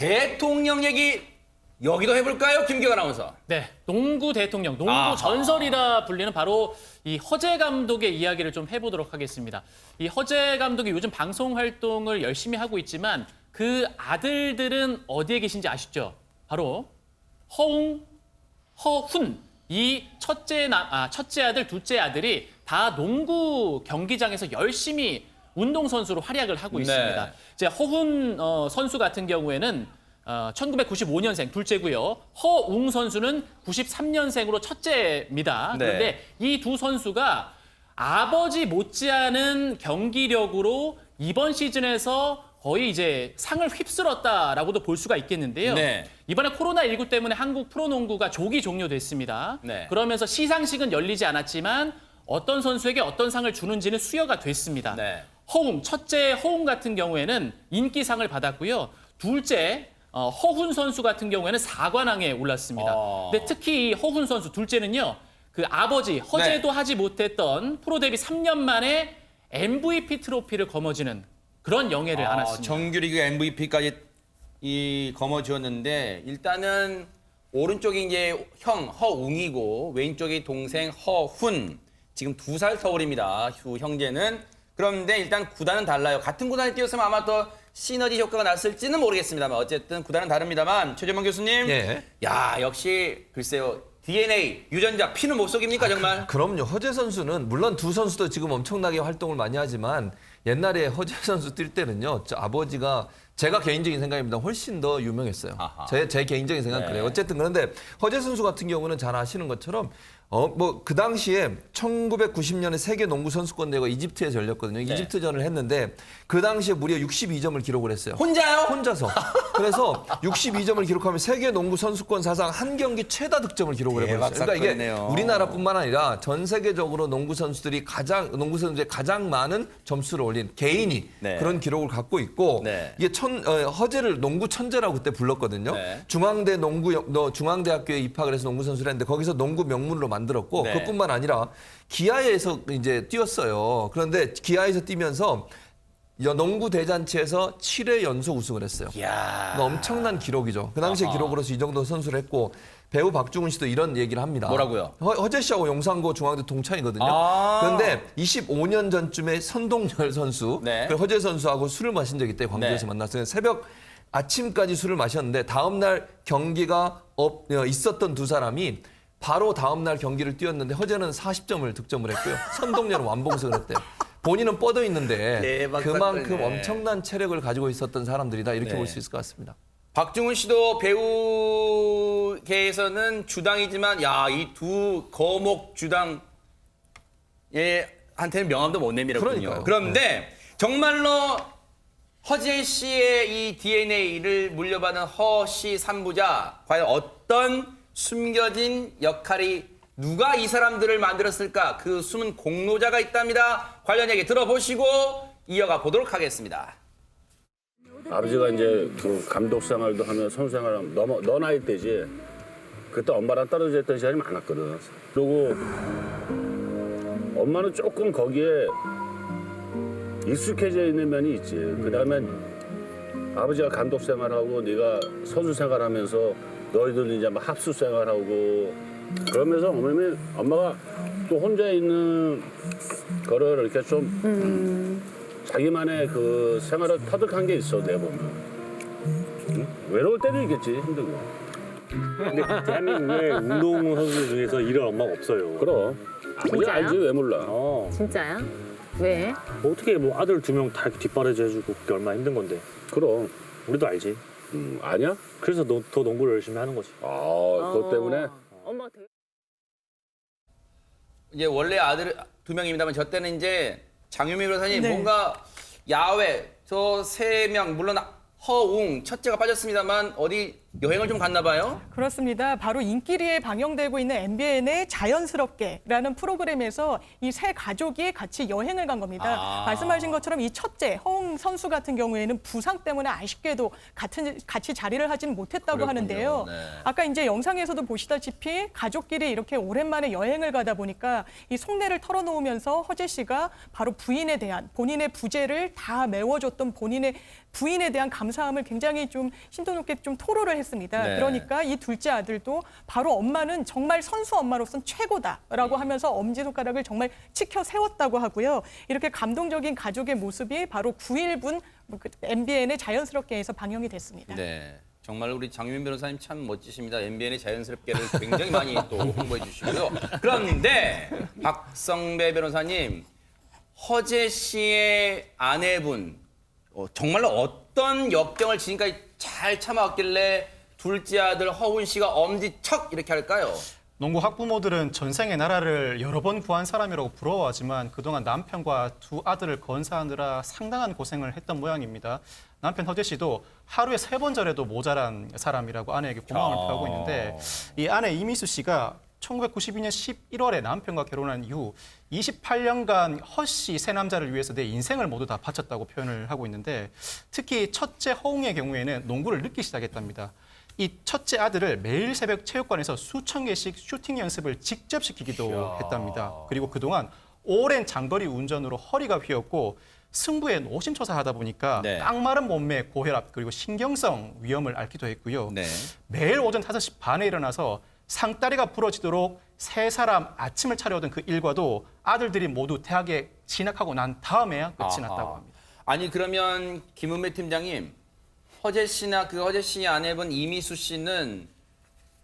대통령 얘기 여기도 해볼까요? 김기현 아나운서. 네, 농구 대통령, 농구 전설이라 불리는 바로 이 허재 감독의 이야기를 좀 해보도록 하겠습니다. 이 허재 감독이 요즘 방송 활동을 열심히 하고 있지만 그 아들들은 어디에 계신지 아시죠? 바로 허웅, 허훈. 이 첫째 아들, 둘째 아들이 다 농구 경기장에서 열심히 운동선수로 활약을 하고 있습니다. 이제 허훈 선수 같은 경우에는 1995년생 둘째고요. 허웅 선수는 93년생으로 첫째입니다. 그런데 이 두 선수가 아버지 못지않은 경기력으로 이번 시즌에서 거의 이제 상을 휩쓸었다라고도 볼 수가 있겠는데요. 이번에 코로나19 때문에 한국 프로농구가 조기 종료됐습니다. 그러면서 시상식은 열리지 않았지만 어떤 선수에게 어떤 상을 주는지는 수여가 됐습니다. 허웅, 첫째 허웅 같은 경우에는 인기상을 받았고요. 둘째 허훈 선수 같은 경우에는 사관왕에 올랐습니다. 근데 특히 이 허훈 선수 둘째는요. 그 아버지 허재도 하지 못했던 프로 데뷔 3년 만에 MVP 트로피를 거머쥐는 그런 영예를 안았습니다. 정규리그 MVP까지 거머쥐었는데 일단은 오른쪽이 이제 형 허웅이고 왼쪽이 동생 허훈. 지금 2살 터울입니다. 두 형제는. 그런데 일단 구단은 달라요. 같은 구단에 뛰었으면 아마 더 시너지 효과가 났을지는 모르겠습니다만 어쨌든 구단은 다릅니다만 최재범 교수님. 야 역시 글쎄요. DNA, 유전자, 피는 못 속입니까 정말? 그럼요. 허재 선수는 물론 두 선수도 지금 엄청나게 활동을 많이 하지만 옛날에 허재 선수 뛸 때는요. 저 아버지가 제가 개인적인 생각입니다. 훨씬 더 유명했어요. 제 개인적인 생각은 그래요. 어쨌든 그런데 허재 선수 같은 경우는 잘 아시는 것처럼 그 당시에 1990년에 세계 농구 선수권 대회가 이집트에서 열렸거든요. 이집트전을 했는데 그 당시에 무려 62점을 기록을 했어요. 혼자요? 혼자서. 그래서 62점을 기록하면 세계 농구 선수권 사상 한 경기 최다 득점을 기록을 해버렸어요. 그러니까 이게 우리나라뿐만 아니라 전 세계적으로 농구 선수들이 가장 많은 점수를 올린 개인이 그런 기록을 갖고 있고 이게 허재를 농구 천재라고 그때 불렀거든요. 중앙대학교에 입학을 해서 농구 선수를 했는데 거기서 농구 명문으로 만들었고 그뿐만 아니라 기아에서 이제 뛰었어요. 그런데 기아에서 뛰면서 농구 대잔치에서 7회 연속 우승을 했어요. 그러니까 엄청난 기록이죠. 그 당시의 기록으로서 이 정도 선수를 했고 배우 박중훈 씨도 이런 얘기를 합니다. 뭐라고요? 허재 씨하고 용산고 중앙대 동창이거든요. 그런데 25년 전쯤에 선동열 선수, 그 허재 선수하고 술을 마신 적이 있대요. 광주에서 만났어요. 새벽 아침까지 술을 마셨는데 다음날 경기가 있었던 두 사람이 바로 다음날 경기를 뛰었는데 허재는 40점을 득점을 했고요. 선동열은 완봉승을 했대요. 본인은 뻗어 있는데 그만큼 엄청난 체력을 가지고 있었던 사람들이다 이렇게 볼 수 있을 것 같습니다. 박중훈 씨도 배우계에서는 주당이지만 이 두 거목 주당에 한테는 명함도 못 내밀었군요. 그런데 정말로 허재 씨의 이 DNA를 물려받은 허 씨 산부자 과연 어떤 숨겨진 역할이 누가 이 사람들을 만들었을까? 그 숨은 공로자가 있답니다. 관련 얘기 들어보시고 이어가 보도록 하겠습니다. 아버지가 이제 그 감독 생활도 하며 선수 생활을 너 나이 때지. 그때 엄마랑 떨어져 있던 시간이 많았거든. 그리고 엄마는 조금 거기에 익숙해져 있는 면이 있지. 그다음에 아버지가 감독 생활하고 네가 선수 생활하면서 너희들은 이제 막 합숙 생활하고 그러면서 엄마가 또 혼자 있는 거를 이렇게 좀 자기만의 그 생활을 터득한 게 있어 내 보면. 응? 외로울 때도 있겠지 힘들고. 근데 대한민국의 운동 선수 중에서 이런 엄마가 없어요. 그럼. 아버지 알지 왜 몰라. 진짜야? 왜? 어떻게 아들 2명 다 이렇게 뒷바라지 해주고 그게 얼마나 힘든 건데. 그럼. 우리도 알지. 아니야? 그래서 더 농구를 열심히 하는 거지. 그것 때문에. 엄마 되게... 이제 원래 아들 2명입니다만 저 때는 이제 장유미 변호사님 뭔가 야외 저 3명 물론 허웅 첫째가 빠졌습니다만 어디 여행을 좀 갔나 봐요. 그렇습니다. 바로 인기리에 방영되고 있는 MBN의 자연스럽게라는 프로그램에서 이 세 가족이 같이 여행을 간 겁니다. 말씀하신 것처럼 이 첫째 허웅 선수 같은 경우에는 부상 때문에 아쉽게도 같이 자리를 하지는 못했다고 그랬군요. 하는데요. 네. 아까 이제 영상에서도 보시다시피 가족끼리 이렇게 오랜만에 여행을 가다 보니까 이 속내를 털어놓으면서 허재 씨가 바로 부인에 대한 본인의 부재를 다 메워줬던 본인의 부인에 대한 감사함을 굉장히 좀 심도 높게 좀 토로를 했습니다. 네. 그러니까 이 둘째 아들도 바로 엄마는 정말 선수 엄마로서는 최고다라고 하면서 엄지손가락을 정말 치켜 세웠다고 하고요. 이렇게 감동적인 가족의 모습이 바로 9일분 MBN의 자연스럽게에서 방영이 됐습니다. 네. 정말 우리 장유민 변호사님 참 멋지십니다. MBN의 자연스럽게를 굉장히 많이 또 홍보해 주시고요. 그런데 박성배 변호사님, 허재 씨의 아내분 정말로 어떤 역경을 지금까지 잘 참아왔길래 둘째 아들 허훈 씨가 엄지척 이렇게 할까요? 농구 학부모들은 전생에 나라를 여러 번 구한 사람이라고 부러워하지만 그동안 남편과 두 아들을 건사하느라 상당한 고생을 했던 모양입니다. 남편 허재 씨도 하루에 3번 절에도 모자란 사람이라고 아내에게 고마움을 표하고 있는데 이 아내 이미수 씨가 1992년 11월에 남편과 결혼한 이후 28년간 허씨 세 남자를 위해서 내 인생을 모두 다 바쳤다고 표현을 하고 있는데 특히 첫째 허웅의 경우에는 농구를 늦게 시작했답니다. 이 첫째 아들을 매일 새벽 체육관에서 수천 개씩 슈팅 연습을 직접 시키기도 했답니다. 그리고 그동안 오랜 장거리 운전으로 허리가 휘었고 승부에 노심초사하다 보니까 네. 깡마른 몸매, 고혈압 그리고 신경성 위험을 앓기도 했고요. 네. 매일 오전 5시 반에 일어나서 상다리가 부러지도록 세 사람 아침을 차려오던 그 일과도 아들들이 모두 대학에 진학하고 난 다음에야 끝이 났다고 합니다. 아니 그러면 김은배 팀장님, 허재 씨나 그 허재 씨 아내분 이미수 씨는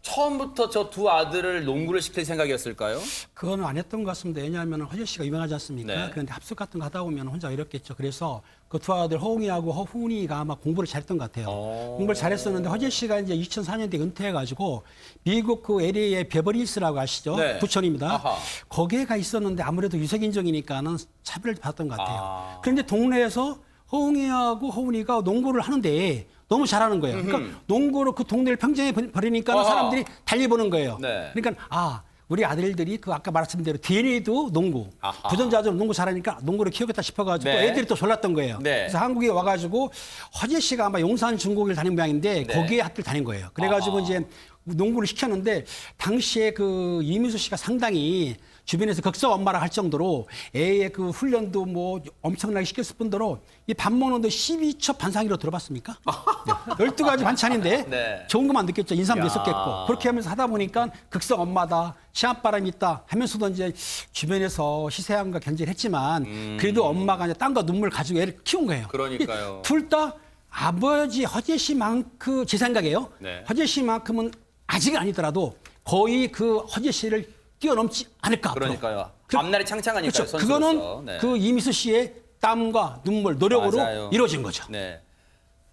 처음부터 저 두 아들을 농구를 시킬 생각이었을까요? 그건 안 했던 것 같습니다. 왜냐하면 허재 씨가 유명하지 않습니까? 네. 그런데 합숙 같은 거 하다 보면 혼자 어렵겠죠. 그래서 그 두 아들 허웅이하고 허훈이가 아마 공부를 잘했던 것 같아요. 공부를 잘했었는데 허재 씨가 이제 2004년대 은퇴해가지고 미국 그 LA의 베버리힐스라고 아시죠? 네. 부천입니다. 아하. 거기에 가 있었는데 아무래도 유색인종이니까는 차별을 받았던 것 같아요. 그런데 동네에서 허웅이하고 허훈이가 농구를 하는데 너무 잘하는 거예요. 그러니까 농구로 그 동네를 평정해 버리니까 사람들이 달려보는 거예요. 네. 그러니까 우리 아들들이 그 아까 말씀드린 대로 DNA도 농구, 아하. 부전자적으로 농구 잘하니까 농구를 키우겠다 싶어가지고 네. 애들이 또 졸랐던 거예요. 네. 그래서 한국에 와가지고 허재 씨가 아마 용산 중고기를 다닌 모양인데 네. 거기에 학교를 다닌 거예요. 그래가지고 이제 농구를 시켰는데 당시에 그 이민수 씨가 상당히 주변에서 극성 엄마라 할 정도로 애의 그 훈련도 뭐 엄청나게 시켰을 뿐더러 이 밥 먹는데 12첩 반상이라고 들어봤습니까? 네. 12가지 반찬인데 네. 좋은 것만 느꼈죠. 인삼도 야. 있었겠고. 그렇게 하면서 하다 보니까 극성 엄마다, 시한바람이 있다 하면서도 이제 주변에서 시세함과 견제를 했지만 그래도 엄마가 이제 땀과 눈물 가지고 애를 키운 거예요. 그러니까요. 둘 다 아버지 허재 씨만큼 제 생각이에요. 네. 허재 씨만큼은 아직은 아니더라도 거의 그 허재 씨를 뛰어넘지 않을까. 앞으로. 그러니까요. 그- 앞날이 창창하니까요. 그렇죠. 선수로서. 그거는 네. 그 이미수 씨의 땀과 눈물, 노력으로 맞아요. 이루어진 거죠. 네.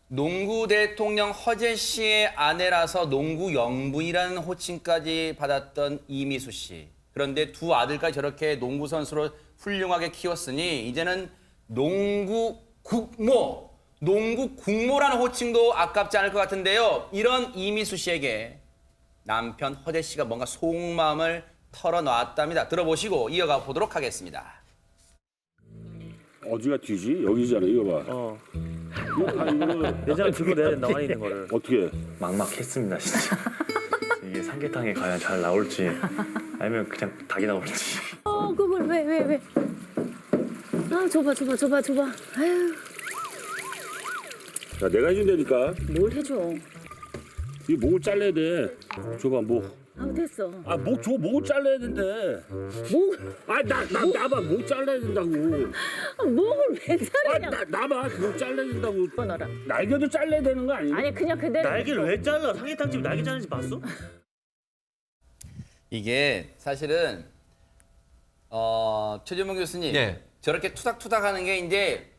농구 대통령 허재 씨의 아내라서 농구 영부인이라는 호칭까지 받았던 이미수 씨. 그런데 두 아들까지 저렇게 농구 선수로 훌륭하게 키웠으니 이제는 농구 국모라는 호칭도 아깝지 않을 것 같은데요. 이런 이미수 씨에게 남편 허재 씨가 뭔가 속마음을 털어놨답니다. 들어보시고 이어가 보도록 하겠습니다. 어디가 뒤지? 여기잖아. 이거 봐. 이거 다 이거를 내장을 들고 내야 된다 많이 있는 거를. 어떻게? 막막했습니다 진짜. 이게 삼계탕에 과연 잘 나올지 아니면 그냥 닭이 나올지. 그걸 왜? 아, 줘봐. 아유, 야, 내가 해준다니까. 뭘 해줘. 이 목을 잘라야 돼. 줘봐, 목. 아, 됐어. 아, 목을 잘라야 된대. 목, 나봐, 목 잘라야 된다고. 목을 왜 자르냐? 나봐, 목 잘라야 된다고. 끊어라. 날개도 잘라야 되는 거 아니야? 아니, 그냥 그대로. 날개를 왜 잘라? 삼계탕집 날개 자르는지 봤어? 이게 사실은 최재문 교수님 예. 저렇게 투닥투닥하는 게 이제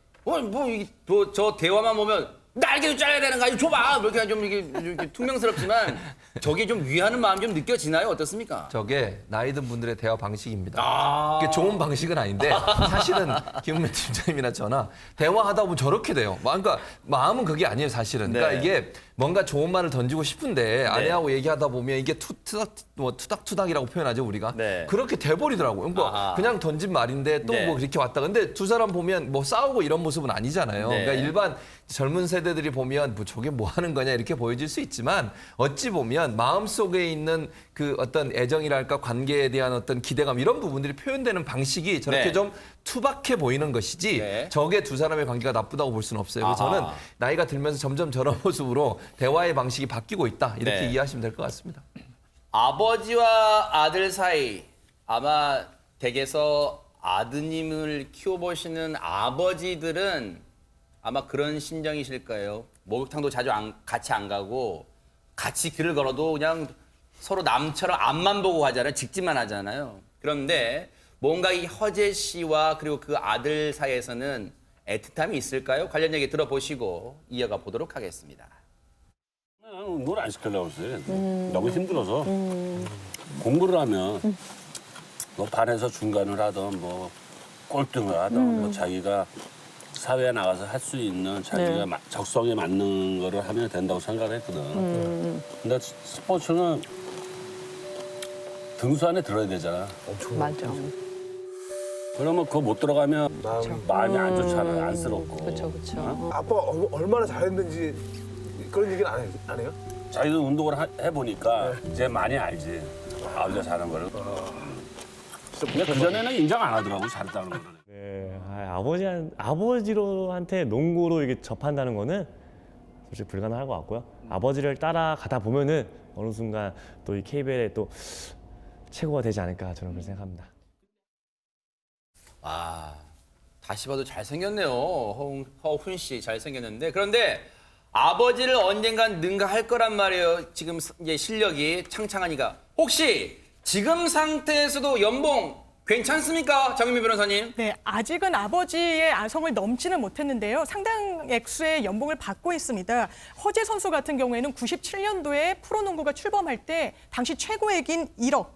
저 대화만 보면 날개도 잘라야 되는 거 아니야? 줘봐. 이렇게 좀 이렇게 퉁명스럽지만 저게 좀 위하는 마음 좀 느껴지나요? 어떻습니까? 저게 나이 든 분들의 대화 방식입니다. 그게 좋은 방식은 아닌데 사실은 김은배 팀장님이나 저나 대화하다 보면 저렇게 돼요. 그러니까 마음은 그게 아니에요, 사실은. 그러니까 네. 이게 뭔가 좋은 말을 던지고 싶은데 아내하고 얘기하다 보면 이게 투닥투닥이라고 표현하죠 우리가. 네. 그렇게 돼버리더라고요. 뭐 아하. 그냥 던진 말인데 또 네. 뭐 그렇게 왔다. 근데 두 사람 보면 뭐 싸우고 이런 모습은 아니잖아요. 네. 그러니까 일반 젊은 세대들이 보면 뭐 저게 뭐 하는 거냐 이렇게 보여질 수 있지만 어찌 보면 마음속에 있는 그 어떤 애정이랄까 관계에 대한 어떤 기대감 이런 부분들이 표현되는 방식이 저렇게 네. 좀 투박해 보이는 것이지 네. 저게 두 사람의 관계가 나쁘다고 볼 수는 없어요. 그래서 아하. 저는 나이가 들면서 점점 저런 모습으로 대화의 방식이 바뀌고 있다 이렇게 네. 이해하시면 될 것 같습니다. 아버지와 아들 사이 아마 댁에서 아드님을 키워보시는 아버지들은 아마 그런 심정이실 거예요. 목욕탕도 자주 같이 안 가고 같이 길을 걸어도 그냥 서로 남처럼 앞만 보고 가잖아요. 직진만 하잖아요. 그런데 뭔가 이 허재 씨와 그리고 그 아들 사이에서는 애틋함이 있을까요? 관련 얘기 들어보시고 이어가 보도록 하겠습니다. 운동을 안 시키려고 했어요. 너무 힘들어서. 공부를 하면 뭐 반에서 중간을 하던 뭐 꼴등을 하던 뭐 자기가 사회에 나가서 할 수 있는 자기가 적성에 맞는 거를 하면 된다고 생각을 했거든. 근데 스포츠는 등수 안에 들어야 되잖아. 맞아. 그러면 그거 못 들어가면 마음이 안 좋잖아요. 안쓰럽고. 그렇죠. 아빠 얼마나 잘했는지 그런 얘기는 안 해요? 자기도 운동을 해보니까 이제 많이 알지. 아버지가 잘한 거를. 근데 그전에는 인정 안 하더라고, 잘했다는 거를. 네, 아버지로한테 농구로 이게 접한다는 거는 솔직히 불가능할 것 같고요. 아버지를 따라가다 보면은 어느 순간 또 이 KBL에 또 최고가 되지 않을까 저는 그렇게 생각합니다. 아, 다시 봐도 잘생겼네요. 허훈 씨 잘생겼는데 그런데 아버지를 언젠간 능가할 거란 말이에요. 지금 이제 실력이 창창하니까 혹시 지금 상태에서도 연봉 괜찮습니까, 정유미 변호사님? 네, 아직은 아버지의 아성을 넘지는 못했는데요. 상당 액수의 연봉을 받고 있습니다. 허재 선수 같은 경우에는 97년도에 프로농구가 출범할 때 당시 최고액인 1억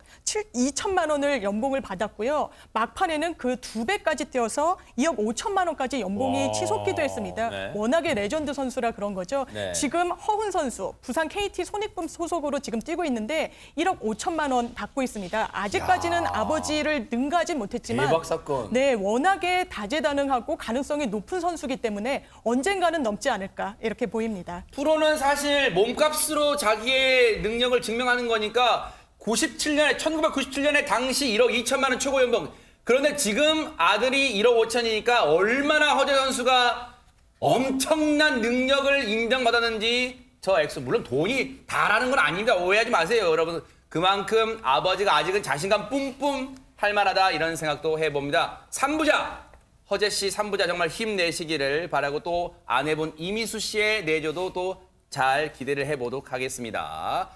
2천만 원을 연봉을 받았고요. 막판에는 그 2배까지 뛰어서 2억 5천만 원까지 연봉이 와, 치솟기도 했습니다. 네. 워낙에 레전드 선수라 그런 거죠. 네. 지금 허훈 선수, 부산 KT 손익분 소속으로 지금 뛰고 있는데 1억 5천만 원 받고 있습니다. 아직까지는 아버지를 능가하진 못했지만 대박 사건. 네, 워낙에 다재다능하고 가능성이 높은 선수기 때문에 언젠가는 넘지 않을까 이렇게 보입니다. 프로는 사실 몸값으로 자기의 능력을 증명하는 거니까 1997년에 당시 1억 2천만 원 최고 연봉. 그런데 지금 아들이 1억 5천이니까 얼마나 허재 선수가 엄청난 능력을 인정받았는지 저 액수 물론 돈이 다라는 건 아닙니다. 오해하지 마세요, 여러분. 그만큼 아버지가 아직은 자신감 뿜뿜 할 만하다 이런 생각도 해봅니다. 3부자 허재 씨 3부자 정말 힘내시기를 바라고 또 아내분 이미수 씨의 내조도 또 잘 기대를 해보도록 하겠습니다.